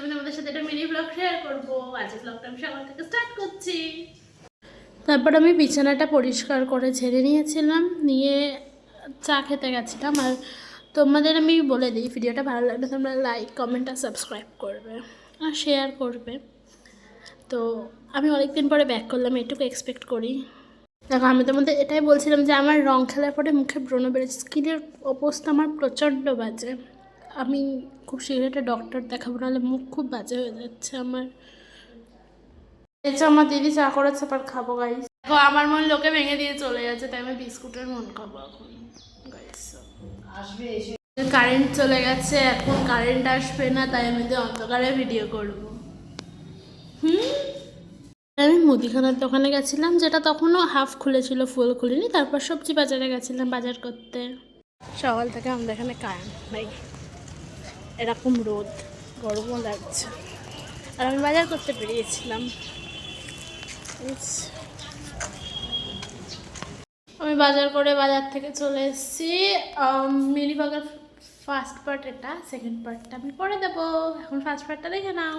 আমি তোমাদের সাথে একটা মিনি ব্লগ শেয়ার করবো। আজকে ব্লগটা আমি সকাল থেকে স্টার্ট করছি। তারপর আমি বিছানাটা পরিষ্কার করে ঝেড়ে নিয়েছিলাম, নিয়ে চা খেতে গেছিলাম। আর তোমাদের আমি বলে দিই, ভিডিওটা ভালো লাগলে তোমরা লাইক, কমেন্ট আর সাবস্ক্রাইব করবে আর শেয়ার করবে। তো আমি অনেকদিন পরে ব্যাক করলাম, এটুকু এক্সপেক্ট করি। দেখো, আমি তোমাদের এটাই বলছিলাম যে আমার রং খেলার পরে মুখে ব্রণ বেড়েছে, স্কিনের অবস্থা আমার প্রচণ্ড বাজে। আমি খুব শীঘ্রই একটা ডক্টর দেখাবো, নাহলে মুখ খুব বাজে হয়ে যাচ্ছে আমার। আমার দিদি চা করেছে, আবার খাবো গাইস। দেখো, আমার মন লোকে ভেঙে দিয়ে চলে যাচ্ছে, তাই আমি বিস্কুটের মন খাবো এখন গাইস। কারেন্ট চলে গেছে, এখন কারেন্ট আসবে না, তাই আমি অন্ধকারে ভিডিও করবো। আমি মুদিখানার দোকানে গেছিলাম, যেটা তখনও হাফ খুলেছিল, ফুল খুলিনি। তারপর সবজি বাজারে গেছিলাম বাজার করতে। সকাল থেকে আমাদের এখানে কারেন্ট নেই, এরকম রোদ, গরমও লাগছে। আর আমি বাজার করতে বেরিয়েছিলাম। আমি বাজার করে বাজার থেকে চলে এসেছি। মিনি ব্লগের ফার্স্ট পার্ট এটা, সেকেন্ড পার্টটা আমি পরে দেবো। এখন ফার্স্ট পার্টটা দেখে নাও।